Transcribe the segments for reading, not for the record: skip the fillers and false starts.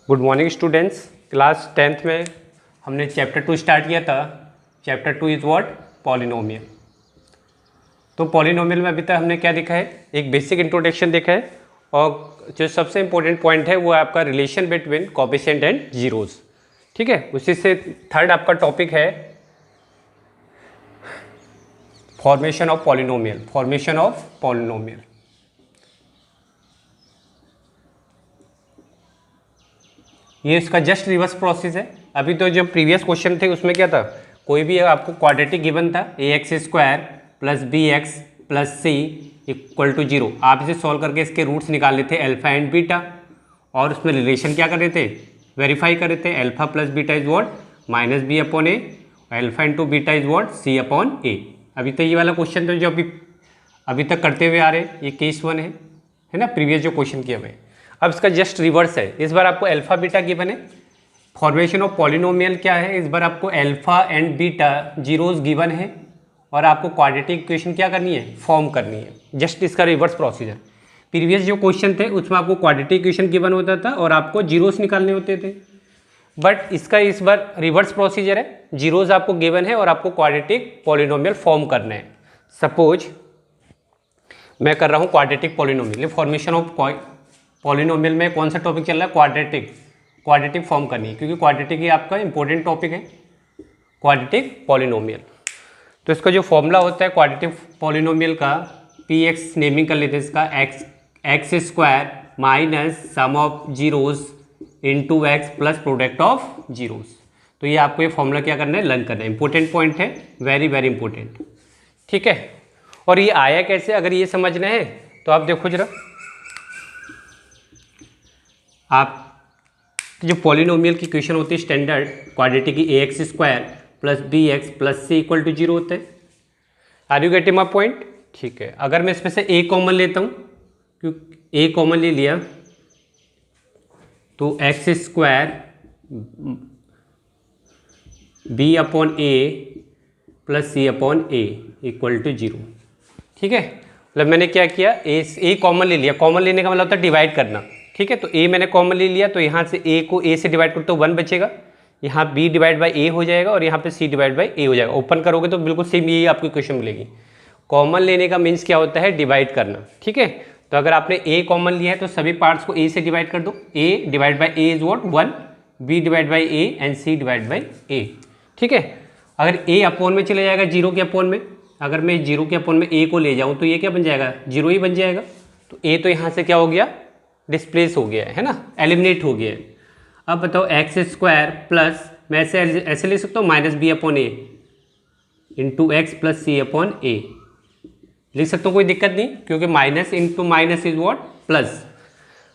Good morning students. Class 10th में हमने chapter 2 start किया था। Chapter 2 is what? पॉलिनोमियल। तो पॉलिनोमियल में अभी तक हमने क्या देखा है? एक बेसिक इंट्रोडक्शन देखा है और जो सबसे इंपॉर्टेंट पॉइंट है वो है आपका relation between coefficient and zeros. ठीक है, उसी से थर्ड आपका टॉपिक है formation of polynomial. Formation of polynomial. ये इसका जस्ट रिवर्स प्रोसेस है। अभी तो जब प्रीवियस क्वेश्चन थे उसमें क्या था, कोई भी आपको क्वाड्रेटिक गिवन था ax² plus bx plus c equal to 0। आप इसे सॉल्व करके इसके रूट्स निकाल लेते अल्फा एंड बीटा और उसमें रिलेशन क्या कर रहे थे, वेरीफाई कर रहे थे। Alpha plus beta is what? Minus B upon A. Alpha into beta is what? C upon A. अभी तक ये वाला क्वेश्चन तो जो अभी तक करते हुए आ रहे हैं, ये केस 1 है ना, प्रीवियस जो क्वेश्चन किया हुआ है। अब इसका जस्ट रिवर्स है। इस बार आपको अल्फा बीटा गिवन है। फॉर्मेशन ऑफ पॉलिनोमियल क्या है, इस बार आपको alpha and beta zeros given है और आपको क्वाड्रेटिक इक्वेशन क्या करनी है, फॉर्म करनी है। जस्ट इसका रिवर्स प्रोसीजर। प्रीवियस जो क्वेश्चन थे उसमें आपको क्वाड्रेटिक इक्वेशन गिवन होता था और आपको जीरोस निकालने होते थे, बट इसका इस बार रिवर्स प्रोसीजर है। जीरोस आपको गिवन है और आपको क्वाड्रेटिक पॉलिनोमियल फॉर्म करना है। सपोज मैं कर रहा हूँ quadratic polynomial. Formation of polynomial में कौन सा टॉपिक चल रहा है? क्वाड्रेटिक फॉर्म करनी है, क्योंकि क्वाड्रेटिक ही आपका इंपॉर्टेंट टॉपिक है, क्वाड्रेटिक पॉलिनोमियल। तो इसका जो फॉर्मूला होता है क्वाड्रेटिक पॉलिनोमियल का, px नेमिंग कर लेते हैं इसका, x² minus sum of zeros into x plus product of zeros. तो ये आपको ये फॉर्मूला क्या करना है, लर्न करना है। इंपॉर्टेंट पॉइंट है, वेरी वेरी इंपॉर्टेंट। ठीक है, और ये आया कैसे, अगर ये समझना है तो आप देखो जरा, आप जो पॉलिनोमियल की इक्वेशन होती है स्टैंडर्ड क्वाड्रेटिक की, ax² plus bx plus c equal to 0 होता है। Are you getting my point? ठीक है, अगर मैं इसमें से a कॉमन लेता हूँ, क्योंकि a कॉमन ले लिया तो x² b upon a plus c upon a equal to 0। ठीक है, मतलब मैंने क्या किया, a कॉमन ले लिया। कॉमन लेने का मतलब होता है डिवाइड करना। ठीक है, तो a मैंने कॉमन ले लिया तो यहाँ से a को a से डिवाइड करो तो 1 बचेगा, यहाँ b डिवाइड बाई a हो जाएगा और यहाँ पे c डिवाइड बाई a हो जाएगा। ओपन करोगे तो बिल्कुल सेम यही आपको इक्वेशन मिलेगी। कॉमन लेने का मीन्स क्या होता है, डिवाइड करना। ठीक है, तो अगर आपने a कॉमन लिया है तो सभी पार्ट्स को a से डिवाइड कर दो। a divide by a is what? 1, b divide by a and c divide by a। ठीक है, अगर a अपोन में चले जाएगा, जीरो के अपोन में, अगर मैं जीरो के अपोन में a को ले जाऊँ तो ये क्या बन जाएगा, जीरो ही बन जाएगा। तो a तो यहाँ से क्या हो गया, डिस्प्लेस हो गया है ना, एलिमिनेट हो गया है। अब बताओ x² प्लस, मैं ऐसे ले सकता हूँ, माइनस बी अपॉन ए into x plus C upon ए लिख सकता हूँ, कोई दिक्कत नहीं, क्योंकि minus into minus is what? Plus.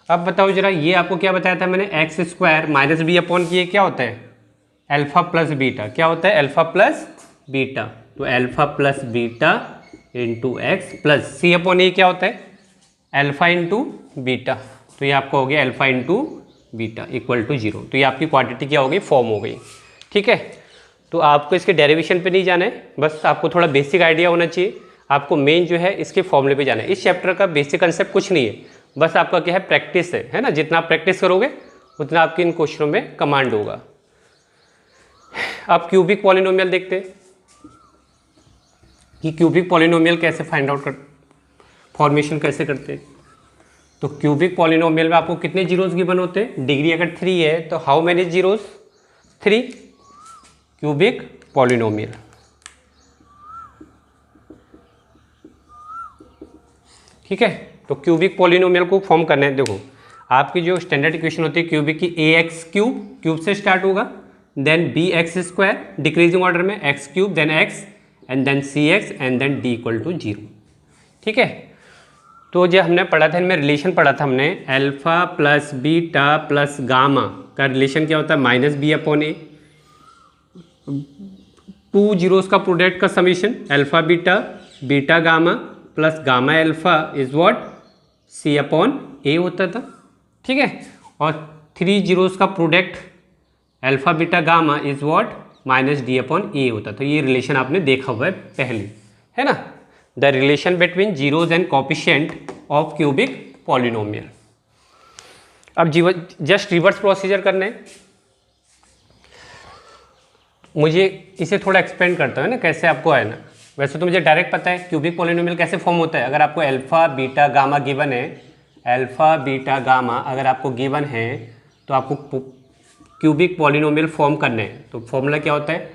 अब बताओ जरा, ये आपको क्या बताया था मैंने, x² माइनस बी अपॉन की क्या होता है, अल्फा प्लस बीटा। क्या होता है? Alpha plus beta. तो alpha plus beta into x plus C upon A क्या होता है, अल्फा इंटू बीटा। तो ये आपका हो गया alpha into beta equal to 0। तो ये आपकी क्वांटिटी क्या हो गई, फॉर्म हो गई। ठीक है, तो आपको इसके डेरिवेशन पे नहीं जाना है, बस आपको थोड़ा बेसिक आइडिया होना चाहिए। आपको मेन जो है इसके फॉर्मूले पे जाना है। इस चैप्टर का बेसिक कंसेप्ट कुछ नहीं है, बस आपका क्या है, प्रैक्टिस है ना। जितना आप प्रैक्टिस करोगे उतना आपके इन क्वेश्चनों में कमांड होगा। अब क्यूबिक पॉलिनोमियल देखते हैं कि क्यूबिक पॉलिनोमियल कैसे फाइंड आउट फॉर्मेशन कैसे करते हैं। तो क्यूबिक पॉलिनोमियल में आपको कितने जीरोस गिवन होते हैं, डिग्री अगर 3 है तो how many zeros, 3। Cubic polynomial. ठीक है, तो क्यूबिक पॉलिनोमियल को फॉर्म करना है। देखो, आपकी जो स्टैंडर्ड इक्वेशन होती है क्यूबिक की, ax³ क्यूब से स्टार्ट होगा, देन bx² डिक्रीजिंग ऑर्डर में, x³ then x and then cx and then d equal to 0। ठीक है, तो जो हमने पढ़ा था, इनमें रिलेशन पढ़ा था हमने, alpha plus beta plus gamma का रिलेशन क्या होता है, minus B upon A. 2 zeros का प्रोडक्ट का summation, alpha beta beta gamma plus gamma alpha is what, C upon A होता था। ठीक है, और 3 जीरोस का product alpha beta gamma is what, minus D upon A होता था। ये रिलेशन आपने देखा हुआ है पहले, है ना, the relation between zeros and coefficient of cubic polynomial. अब जस्ट रिवर्स प्रोसीजर करने हैं। मुझे इसे थोड़ा एक्सपेंड करता है ना, कैसे आपको है ना, वैसे तो मुझे डायरेक्ट पता है क्यूबिक पॉलिनोमियल कैसे फॉर्म होता है। अगर आपको अल्फा बीटा गामा गिवन है, अल्फा बीटा गामा अगर आपको गिवन है तो आपको क्यूबिक पॉलिनोमियल फॉर्म करने हैं। तो फॉर्मूला क्या होता है,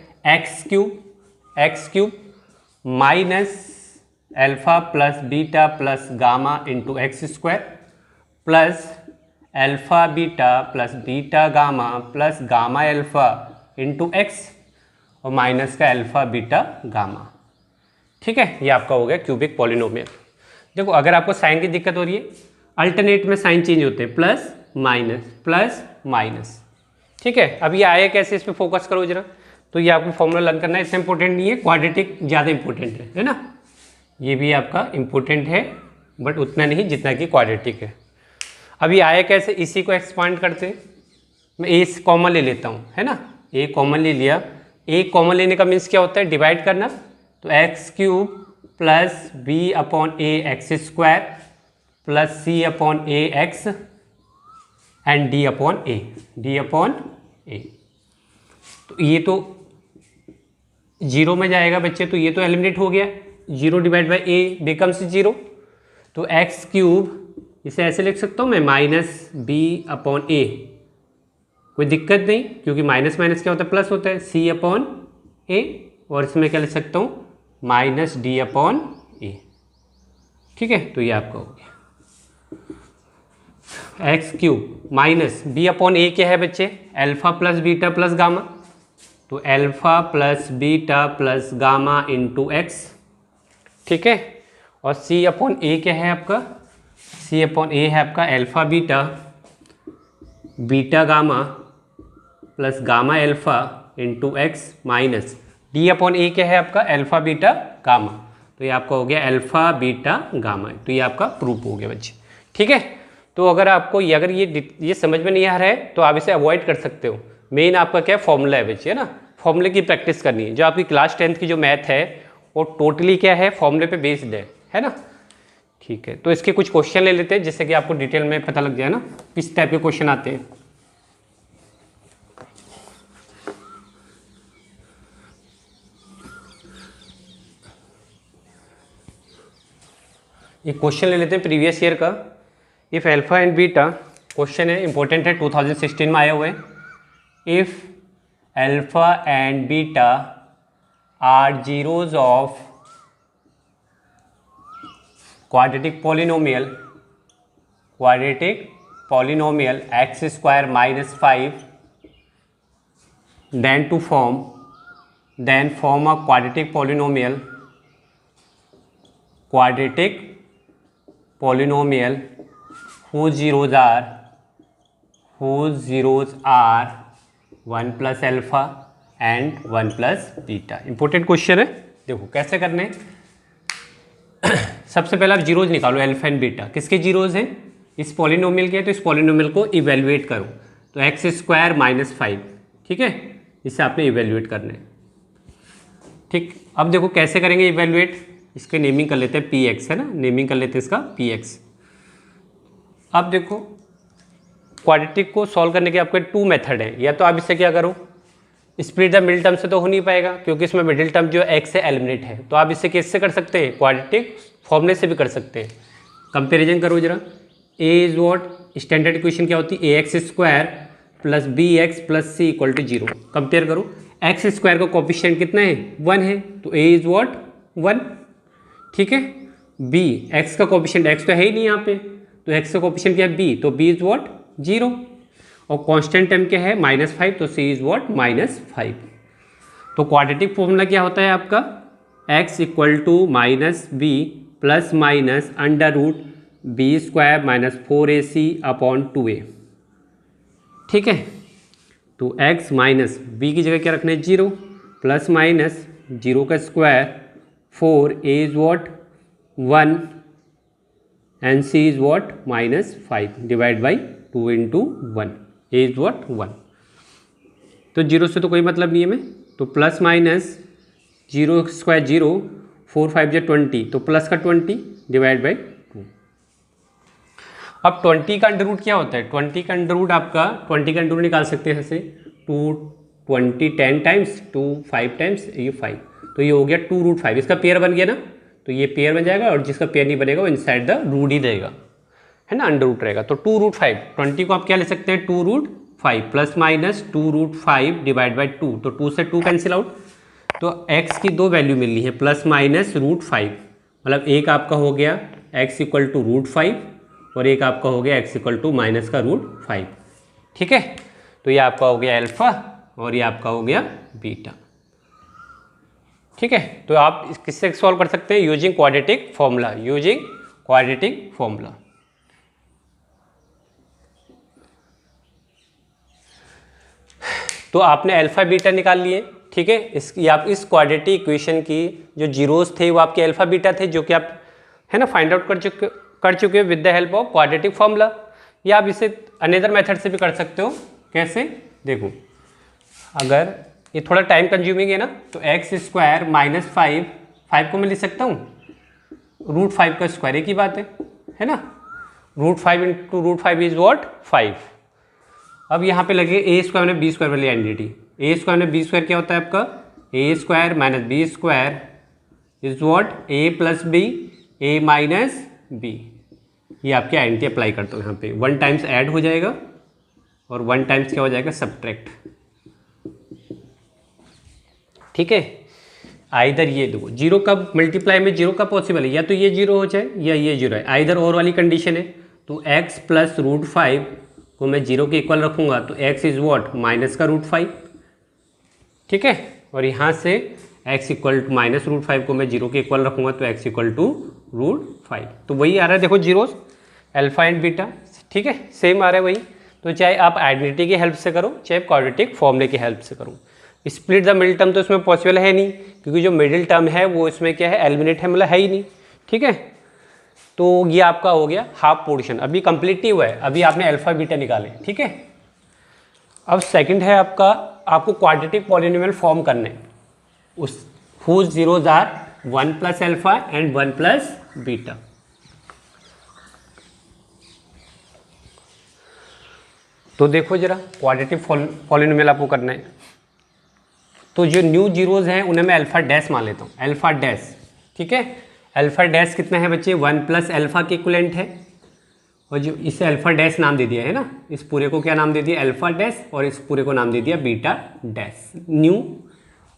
x cube minus alpha plus beta plus gamma into x square plus alpha beta plus beta gamma plus gamma alpha into x और माइनस का अल्फा बीटा गामा। ठीक है, ये आपका हो गया क्यूबिक पॉलिनोमियल। देखो अगर आपको साइन की दिक्कत हो रही है, अल्टरनेट में साइन चेंज होते हैं, प्लस माइनस। ठीक है, अब ये आया कैसे, इस पर फोकस करो जरा। तो ये आपको फॉर्मूला लर्न करना है, इससे इंपॉर्टेंट नहीं है, क्वाड्रेटिक ज़्यादा इंपॉर्टेंट है ना। ये भी आपका इंपॉर्टेंट है बट उतना नहीं जितना कि क्वाड्रेटिक है। अब ये आया कैसे, इसी को एक्सपांड करते हैं। मैं ए कॉमन ले लेता हूँ, है ना, ए कॉमन ले लिया। ए कॉमन लेने का मीन्स क्या होता है, डिवाइड करना। तो X cube plus B upon A x square plus C upon A X and D upon A. तो ये तो जीरो में जाएगा बच्चे, तो ये तो एलिमिनेट हो गया, zero divide by A becomes zero. तो एक्स क्यूब इसे ऐसे लिख सकता हूँ मैं, माइनस बी अपॉन ए, कोई दिक्कत नहीं क्योंकि माइनस माइनस क्या होता है, प्लस होता है, सी अपॉन ए, और इसमें क्या लिख सकता हूँ, माइनस डी अपॉन ए। ठीक है, तो ये आपका हो गया X cube minus B upon A क्या है बच्चे, alpha plus beta plus gamma. तो alpha plus beta plus gamma into X. ठीक है, और सी अपॉन ए क्या है आपका, सी अपॉन ए है आपका alpha beta beta gamma plus gamma alpha into X minus D upon A क्या है आपका, अल्फा बीटा गामा। तो ये आपका हो गया अल्फा बीटा गामा। तो ये आपका प्रूफ हो गया बच्चे। ठीक है, तो अगर आपको अगर ये समझ में नहीं आ रहा है तो आप इसे अवॉइड कर सकते हो। मेन आपका क्या फॉर्मूला है बच्चे, है ना, फॉर्मूले की प्रैक्टिस करनी है। जो आपकी क्लास 10th की जो मैथ है वो टोटली क्या है, फॉर्मूले पे बेस्ड है ना। ठीक है, तो इसके कुछ क्वेश्चन ले लेते हैं जिससे कि आपको डिटेल में पता लग जाए ना किस टाइप के क्वेश्चन आते हैं। एक क्वेश्चन ले लेते हैं प्रीवियस ईयर का। If alpha and beta, question है इंपॉर्टेंट है, 2016 में आया हुआ है। If alpha and beta are zeros of quadratic polynomial X square minus 5 then form a quadratic polynomial whose zeros are 1 plus alpha and 1 plus beta। Important question है, देखो कैसे करने। सबसे पहले आप जीरोज निकालो, अल्फा एंड बीटा किसके zeros हैं, इस पॉलिनोमियल के। तो इस पॉलिनोमियल को इवेल्युएट करो। तो एक्स स्क्वायर माइनस 5, ठीक है, इसे आपने इवेल्युएट करना है। ठीक, अब देखो कैसे करेंगे इवेल्युएट, इसके नेमिंग कर लेते हैं पी एक्स, है ना, नेमिंग कर लेते हैं इसका पी एक्स। अब देखो क्वाड्रेटिक को सॉल्व करने के आपके 2 मेथड हैं। या तो आप इससे क्या करो, स्प्लिट द मिडिल टर्म से तो हो नहीं पाएगा क्योंकि इसमें मिडिल टर्म जो एक्स से एलिमिनेट है। तो आप इससे किससे कर सकते हैं, क्वाड्रेटिक फॉर्मूले से भी कर सकते हैं। कंपेरिजन करो जरा, a is what, standard equation क्या होती है, a x square plus b x plus c equal to 0। Compare करो, एक्स स्क्वायर का कोफिशिएंट कितना है, 1 है, तो ए इज वॉट 1। ठीक है, बी एक्स का कोफिशिएंट, एक्स तो है ही नहीं यहाँ पे, तो एक्स का कोफिशिएंट क्या है बी, तो बी इज वॉट 0। और कांस्टेंट टर्म क्या है -5, तो सी इज वॉट -5। तो क्वाड्रेटिक फॉर्मूला क्या होता है आपका, x equal to minus B plus minus under root B square minus 4ac upon 2a। ठीक है, तो x माइनस बी की जगह क्या रखना है 0 प्लस माइनस 0 का square 4a is what 1 and c is what -5 divide by 2 into 1, a is what 1। तो 0 से तो कोई मतलब नहीं है में, तो प्लस माइनस 0 स्क्वायर 0, 4 5 जो 20, तो प्लस का 20 डिवाइड बाई 2। अब 20 का अंडर रूट क्या होता है? 20 का अंडर रूट आपका 20 का अंडर रूट निकाल सकते हैं ऐसे 2 20 10 टाइम्स 2 5 टाइम्स ये 5, तो ये हो गया 2√5। इसका पेयर बन गया ना, तो ये पेयर बन जाएगा और जिसका पेयर नहीं बनेगा वो इनसाइड द रूट ही रहेगा, है ना, अंडर रूट रहेगा। तो 2√5 20 को आप क्या ले सकते हैं 2√5 प्लस माइनस 2√5 डिवाइड बाई 2, तो 2 से 2 कैंसिल आउट, तो x की दो वैल्यू मिलनी है प्लस माइनस √5, मतलब एक आपका हो गया x इक्वल टू √5 और एक आपका हो गया x इक्वल टू माइनस का √5। ठीक है, तो ये आपका हो गया अल्फा और ये आपका हो गया बीटा। ठीक है, तो आप किससे सॉल्व कर सकते हैं? Using quadratic formula, using quadratic formula. तो आपने अल्फा बीटा निकाल लिए। ठीक है, आप इस क्वाड्रेटिक इक्वेशन की जो जीरोस थे वो आपके अल्फा बीटा थे, जो कि आप है ना फाइंड आउट कर चुके हो with the help of quadratic formula. या आप इसे अनदर मेथड से भी कर सकते हो। कैसे? देखो, अगर ये थोड़ा टाइम कंज्यूमिंग है ना, तो x² माइनस 5 को मैं लिख सकता हूँ √5 का स्क्वायर, एक ही बात है ना। √5 इंटू √5 इज वॉट 5। अब यहाँ पे लगे a² में b² वाली आइडेंटिटी। a² में b² क्या होता है आपका? a² minus b² is what a plus B a minus b। ये आपकी आइडेंटिटी अप्लाई करता हूँ यहाँ पे। 1 टाइम्स ऐड हो जाएगा और 1 टाइम्स क्या हो जाएगा? सब्ट्रैक्ट। ठीक है, आइदर ये देखो जीरो कब मल्टीप्लाई में जीरो कब पॉसिबल है? या तो ये जीरो हो जाए या ये जीरो है, आइदर और वाली कंडीशन है। तो x प्लस √5 को मैं जीरो के इक्वल रखूँगा तो x इज वॉट माइनस का √5। ठीक है, और यहाँ से x इक्वल टू माइनस √5 को मैं जीरो के इक्वल रखूँगा तो x इक्वल टू √5। तो वही आ रहा है, देखो जीरोस अल्फा एंड बीटा। ठीक है, सेम आ रहा है वही। तो चाहे आप आइडेंटिटी की हेल्प से करो चाहे क्वाड्रेटिक फॉर्मूले की हेल्प से करो। स्प्लिट द मिडिल टर्म तो इसमें पॉसिबल है नहीं, क्योंकि जो मिडिल टर्म है वो इसमें क्या है? एलिमिनेट है, मतलब है ही नहीं। ठीक है, तो ये आपका हो गया हाफ पोर्शन। अभी कंप्लीट नहीं हुआ है, अभी आपने अल्फा बीटा निकाले। ठीक है, अब सेकंड है आपका, आपको क्वाड्रेटिक पॉलिनोमियल फॉर्म करना है उस whose zeros are 1 plus alpha and 1 plus beta. तो देखो जरा, क्वाड्रेटिक पॉलिनोमियल आपको करना है। तो जो न्यू जीरोज हैं उन्हें मैं अल्फा डैश मान लेता हूँ, अल्फा डैश। ठीक है, अल्फा डैश कितना है बच्चे? 1 प्लस अल्फा के इक्विवेलेंट है, और जो इसे अल्फा डैश नाम दे दिया है ना, इस पूरे को क्या नाम दे दिया? अल्फा डैश, और इस पूरे को नाम दे दिया बीटा डैश। न्यू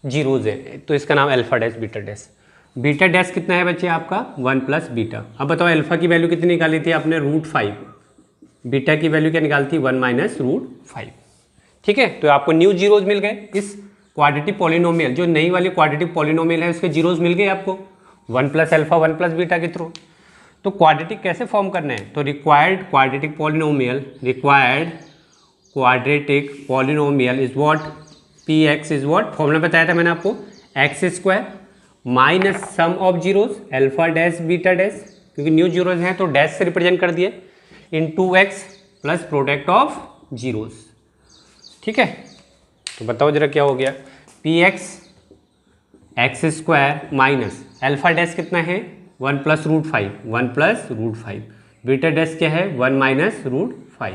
जीरोज है तो इसका नाम alpha dash beta dash. Beta dash कितना है बच्चे आपका? 1 प्लस बीटा। अब बताओ अल्फा की वैल्यू कितनी निकाली थी आपने? √5। बीटा की वैल्यू क्या निकाली थी? 1 माइनस √5। ठीक है, तो आपको न्यू जीरोज मिल गए इस क्वाड्रेटिक पॉलिनोमियल, जो नई वाली क्वाड्रेटिक पॉलिनोमियल है उसके जीरोज मिल गए आपको 1 प्लस अल्फा 1 प्लस बीटा के थ्रू। तो क्वाड्रेटिक कैसे फॉर्म करना है? तो required quadratic polynomial is what? px is what? Formula बताया था मैंने आपको, x² minus sum of zeros alpha dash beta dash, क्योंकि न्यू जीरोज हैं तो डैश से रिप्रेजेंट कर दिए, into x plus product of zeros. ठीक है, तो बताओ जरा क्या हो गया? px x² minus alpha dash कितना है? 1 प्लस √5, 1 प्लस √5। बीटा डैश क्या है? 1 माइनस √5।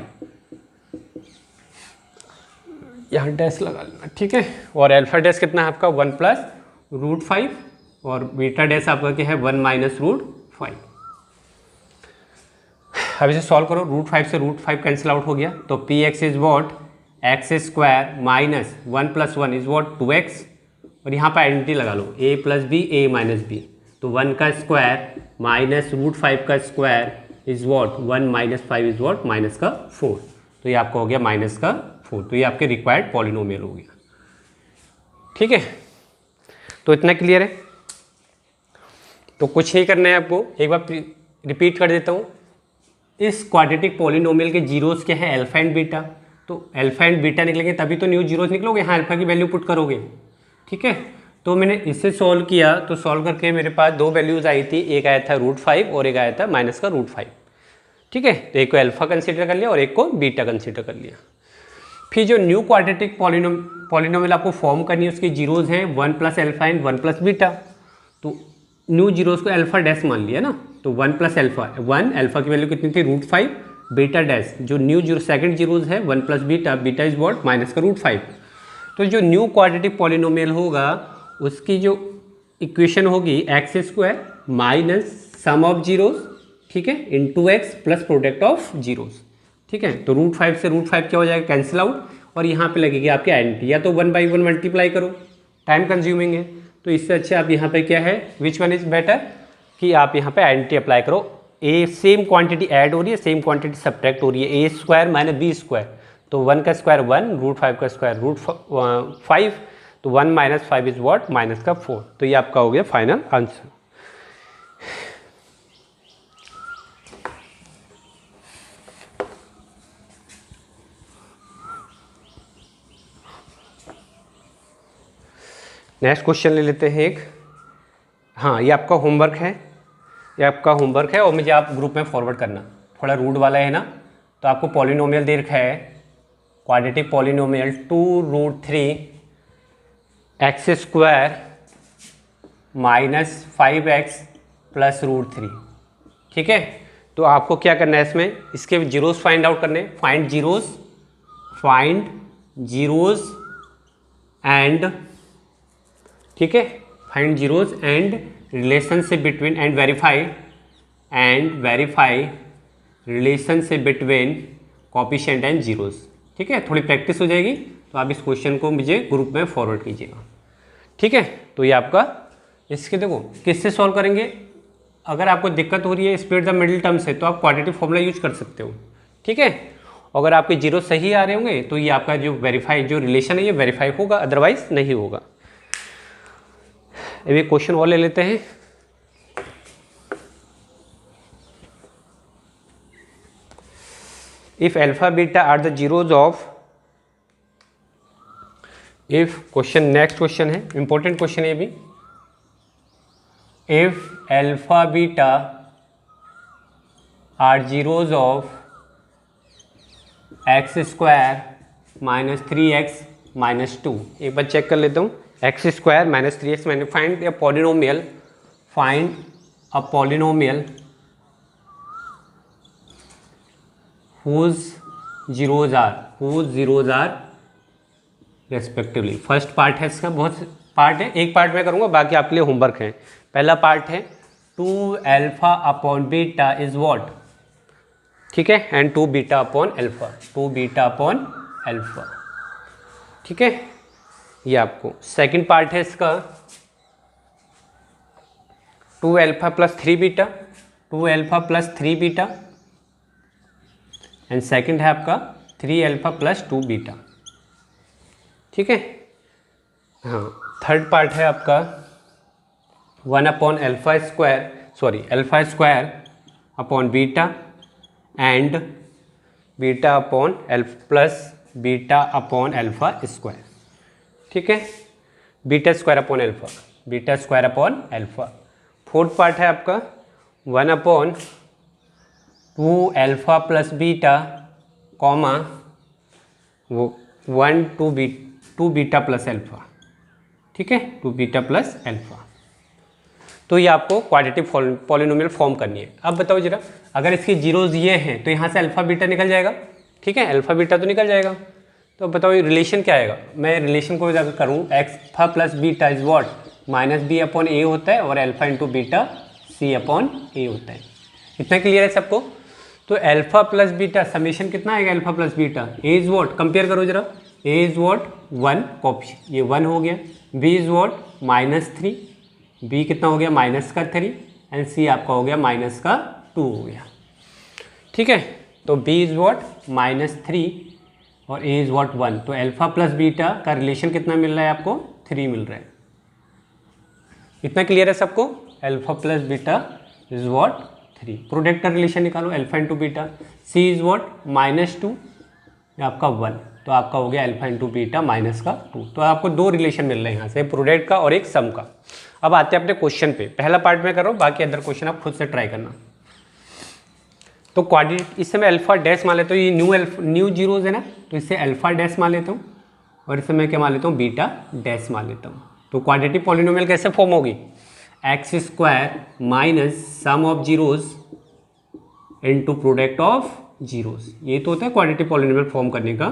यहाँ डैश लगा लेना। ठीक है, और अल्फा डैश कितना है आपका? 1 प्लस √5, और बीटा डैश आपका क्या है? 1 माइनस √5। अब इसे सॉल्व करो, √5 से √5 कैंसिल आउट हो गया, तो px is what? x² minus 1 plus 1 is what? 2x, और यहाँ पर आइडेंटिटी लगा लो a plus B a minus B, तो 1 का स्क्वायर माइनस √5 का square is what? 1 minus 5 is what? Minus का 4। तो ये आपका हो गया माइनस का 4। तो ये आपके रिक्वायर्ड पॉलिनोमियल हो गया। ठीक है, तो इतना क्लियर है। तो कुछ नहीं करना है आपको, एक बार रिपीट कर देता हूँ। इस क्वाड्रेटिक पॉलिनोमियल के जीरोस क्या है? Alpha and beta. तो अल्फा एंड बीटा निकलेंगे तभी तो न्यू जीरोस निकलोगे, यहाँ अल्फा की वैल्यू पुट करोगे। ठीक है, तो मैंने इसे सॉल्व किया, तो सॉल्व करके मेरे पास दो वैल्यूज़ आई थी, एक आया था √5 और एक आया था माइनस का √5। ठीक है, तो एक को अल्फा कंसीडर कर लिया और एक को बीटा कंसीडर कर लिया। फिर जो न्यू क्वाड्रेटिक पॉलिनोमियल आपको फॉर्म करनी है उसके जीरोज हैं 1 plus alpha and 1 plus beta. तो न्यू जीरोज को अल्फा डैश मान लिया ना, तो 1 प्लस अल्फा, 1 अल्फा की वैल्यू कितनी थी? √5, बीटा डैश, जो न्यू जीरो सेकंड जीरोज है 1 plus beta, beta is what minus का √5। तो जो न्यू क्वाड्रेटिक पॉलिनोमियल होगा उसकी जो इक्वेशन होगी x square minus sum of zeros, ठीक है, into x plus product of zeros, ठीक है। तो √5 से √5 क्या हो जाएगा, कैंसिल आउट, और यहाँ पे लगेगी आपकी आइडेंटिटी, या तो 1/1 मल्टीप्लाई करो, टाइम कंज्यूमिंग है, तो इससे अच्छा आप यहाँ पे क्या है, विच वन इज बेटर, कि आप यहाँ पे आइडेंटिटी अप्लाई करो। ए सेम क्वांटिटी ऐड हो रही है, सेम क्वांटिटी सब्ट्रैक्ट हो रही है, a² माइनस b², तो 1 का स्क्वायर 1, √5 का स्क्वायर √5, तो 1 माइनस 5 इज व्हाट माइनस का 4। तो ये आपका हो गया फाइनल आंसर। नेक्स्ट क्वेश्चन ले लेते हैं एक। हाँ, ये आपका होमवर्क है, ये आपका होमवर्क है और मुझे आप ग्रुप में फॉरवर्ड करना, थोड़ा रूड वाला है ना। तो आपको पॉलिनोमियल दे रखा है, quadratic polynomial 2√3 x² minus 5x plus √3, ठीक है। तो आपको क्या करना है इसमें, इसके जीरोस फाइंड आउट करने, फाइंड जीरोस एंड, ठीक है, find zeros and relationship between and verify relationship between coefficient and zeros, ठीक है। थोड़ी प्रैक्टिस हो जाएगी, तो आप इस क्वेश्चन को मुझे ग्रुप में फॉरवर्ड कीजिएगा, ठीक है। तो ये आपका, इसके देखो किससे सॉल्व करेंगे, अगर आपको दिक्कत हो रही है स्प्लिट द मिडिल टर्म से, तो आप क्वाड्रेटिक फॉर्मूला यूज कर सकते हो, ठीक है। अगर आपके जीरो सही आ रहे होंगे तो ये आपका जो वेरीफाई जो रिलेशन है ये वेरीफाई होगा, अदरवाइज नहीं होगा। अभी क्वेश्चन और ले लेते हैं। If alpha beta are the zeros of, if question, next question है, इंपॉर्टेंट क्वेश्चन है भी। If alpha beta are zeros of x² minus 3x minus 2, एक बार चेक कर लेता हूँ, x² माइनस 3x माइनस, find a polynomial whose zeros are respectively. First part है इसका, बहुत पार्ट है, एक पार्ट में करूँगा, बाकी आपके लिए होमवर्क है। पहला पार्ट है 2α अपॉन बीटा इज व्हाट, ठीक है, एंड 2β अपॉन अल्फा, ठीक है, ये आपको। सेकंड पार्ट है इसका 2α प्लस 3β, एंड सेकंड है आपका 3α प्लस 2β, ठीक है। हाँ, थर्ड पार्ट है आपका 1 upon α² upon beta and beta upon plus beta upon α², ठीक है, β² अपॉन α। फोर्थ पार्ट है आपका 1 अपॉन 2α प्लस बीटा कॉमा वो 2β प्लस अल्फा, ठीक है, 2β प्लस अल्फा। तो ये आपको क्वाड्रेटिक पॉलिनोमियल फॉर्म करनी है। अब बताओ जरा, अगर इसके जीरोज ये हैं तो यहाँ से अल्फा बीटा निकल जाएगा, ठीक है, अल्फा बीटा तो निकल जाएगा। तो बताओ ये रिलेशन क्या आएगा, मैं रिलेशन को अगर करूँ, alpha plus beta is what minus b upon a होता है, और alpha into beta c upon a होता है। इतना क्लियर है सबको। तो अल्फा प्लस बीटा समीशन कितना आएगा, alpha plus beta, a is what, compare करो जरा, a इज व्हाट 1 कॉपी, ये 1 हो गया, b इज व्हाट -3, b कितना हो गया -3, एंड c आपका हो गया -2 हो गया, ठीक है। तो b इज व्हाट -3 और a इज व्हाट 1, तो अल्फा प्लस बीटा का रिलेशन कितना मिल रहा है आपको, 3 मिल रहा है। इतना क्लियर है सबको, alpha plus beta is what 3। Product का रिलेशन निकालो, alpha into beta, c is what -2 आपका 1, तो आपका हो गया अल्फा इंटू बीटा -2। तो आपको दो रिलेशन मिल रहे हैं यहाँ से, प्रोडक्ट का और एक सम का। अब आते हैं अपने क्वेश्चन पे, पहला पार्ट में करो, बाकी अदर क्वेश्चन आप खुद से ट्राई करना। तो क्वाड्रेटिक, इस समय अल्फा डैश मान लेता हूँ, ये न्यू जीरोज है ना, तो इससे अल्फा डैश मान लेता हूँ, और इससे मैं क्या मान लेता हूँ, बीटा डैश मान लेता हूँ। तो क्वाड्रेटिक पॉलिनोमियल कैसे फॉर्म होगी, x² minus sum of zeros into product of zeros. ये तो होता है क्वाड्रेटिक पॉलिनोमियल फॉर्म करने का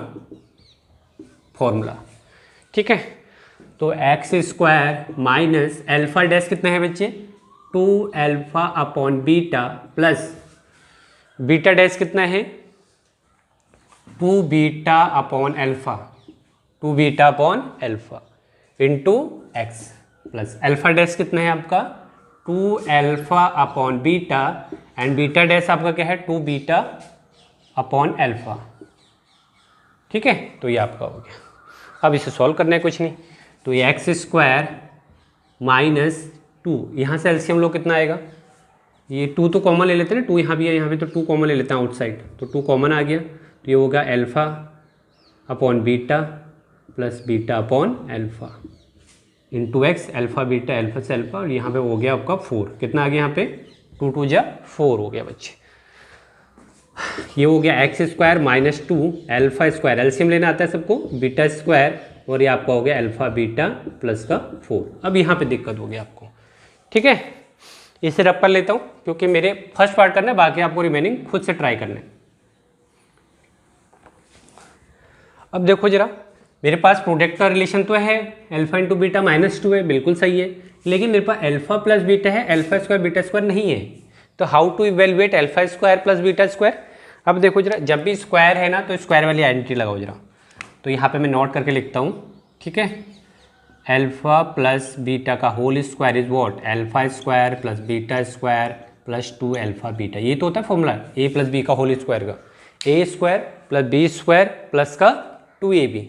फॉर्मूला। ठीक है, तो x square minus alpha dash कितना है बच्चे, 2α upon beta plus beta dash कितना है 2 beta upon alpha, 2 beta upon alpha into x plus alpha dash कितना है आपका 2α upon beta and beta dash आपका क्या है 2 बीटा अपॉन अल्फा। ठीक है, तो ये आपका हो गया। अब इसे सॉल्व करना है, कुछ नहीं, तो ये एक्स स्क्वायर माइनस 2, यहाँ से एलसीएम लोग कितना आएगा, ये 2 तो कॉमन ले लेते हैं ना, 2 यहाँ भी है, यहाँ भी तो 2 कॉमन ले लेते हैं आउटसाइड, तो 2 कॉमन आ गया, तो ये होगा alpha upon beta plus beta upon alpha into x, alpha beta alpha से अल्फा, और यहाँ पे हो गया आपका 4, कितना आ गया यहाँ पे 2 2 जा 4 हो गया बच्चे। ये हो गया x square minus 2 alpha square, LCM लेना आता है सबको, बीटा स्क्वायर, और ये आपका हो गया अल्फा बीटा प्लस का 4। अब यहाँ पे दिक्कत हो गई आपको। ठीक है, इसे रब कर लेता हूँ क्योंकि मेरे फर्स्ट पार्ट करना है, बाकी आपको रिमेनिंग खुद से ट्राई करना है। अब देखो जरा, मेरे पास प्रोडक्ट का रिलेशन तो है अल्फा इंटू बीटा माइनस 2 है, बिल्कुल सही है, लेकिन मेरे पास अल्फा प्लस बीटा है, अल्फा स्क्वायर बीटा स्क्वायर नहीं है, तो how to evaluate alpha square plus beta square. अब देखो जरा, जब भी स्क्वायर है ना तो स्क्वायर वाली आइडेंटिटी लगाओ जरा, तो यहाँ पे मैं नोट करके लिखता हूँ। ठीक है, अल्फा प्लस बीटा का whole square is what, alpha square plus beta square plus 2 alpha beta, ये तो होता है फॉर्मूला ए प्लस बी का होल स्क्वायर का, a square plus b square plus का 2ab।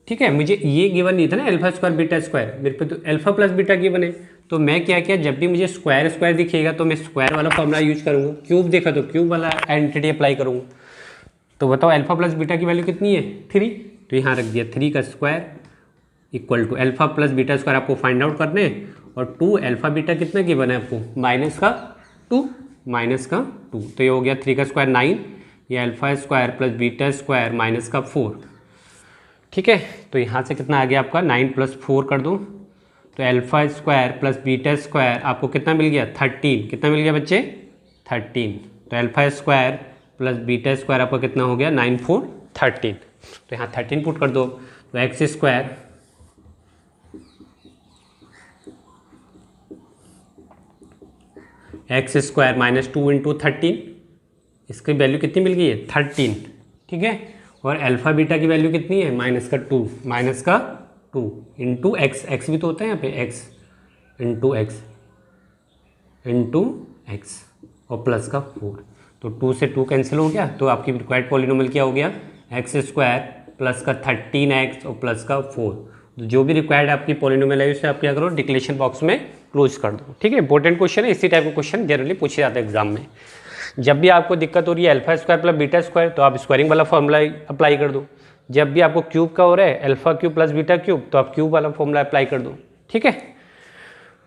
ठीक है, मुझे ये गिवन नहीं था ना अल्फा स्क्वायर बीटा स्क्वायर, मेरे पे तो अल्फा प्लस बीटा गिवन है, तो मैं क्या किया, जब भी मुझे स्क्वायर स्क्वायर दिखेगा तो मैं स्क्वायर वाला फॉर्मूला यूज करूँगा, क्यूब देखा तो क्यूब वाला आइडेंटिटी अप्लाई करूँगा। तो बताओ अल्फा प्लस बीटा की वैल्यू कितनी है 3, तो यहाँ रख दिया 3 का square equal to alpha plus beta square आपको फाइंड आउट करने हैं, और 2 अल्फा बीटा कितना गिवन है आपको माइनस का 2, तो ये हो गया 3 का स्क्वायर 9, ये alpha square plus beta square minus का 4। ठीक है, तो यहाँ से कितना आ गया आपका 9 प्लस 4 कर दूँ, तो alpha square plus beta square आपको कितना मिल गया 13, कितना मिल गया बच्चे 13, तो alpha square plus beta square आपका कितना हो गया 9 4 13, तो यहाँ 13 पुट कर दो, तो x square x square minus 2 into 13, इसकी वैल्यू कितनी मिल गई है 13। ठीक है, और अल्फा बीटा की वैल्यू कितनी है माइनस का 2 इंटू एक्स, एक्स भी तो होता है यहाँ पे एक्स इंटू एक्स और प्लस का 4, तो 2 से 2 कैंसिल हो गया, तो आपकी रिक्वायर्ड पॉलिनोमियल क्या हो गया एक्स स्क्वायर प्लस का 13x और प्लस का 4। तो जो भी रिक्वायर्ड आपकी पॉलिनोमियल है उसे आप क्या करो डिक्लेरेशन बॉक्स में क्लोज कर दो। ठीक है, इंपॉर्टेंट क्वेश्चन है, इसी टाइप के क्वेश्चन जनरली पूछे जाते हैं एग्जाम में। जब भी आपको दिक्कत हो रही है alpha square plus beta square, तो आप स्क्वायरिंग वाला फॉर्मूला अप्लाई कर दो। जब भी आपको क्यूब का हो रहा है alpha cube plus beta cube, तो आप क्यूब वाला फॉर्मूला अप्लाई कर दो। ठीक है,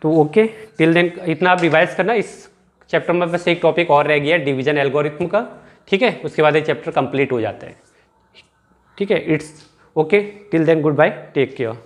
तो ओके, टिल देन इतना आप रिवाइज करना। इस चैप्टर में बस एक टॉपिक और रह गया डिवीजन एल्गोरिथम का। ठीक है, उसके बाद ये चैप्टर कंप्लीट हो जाता है। ठीक है, it's okay, till then goodbye, take care.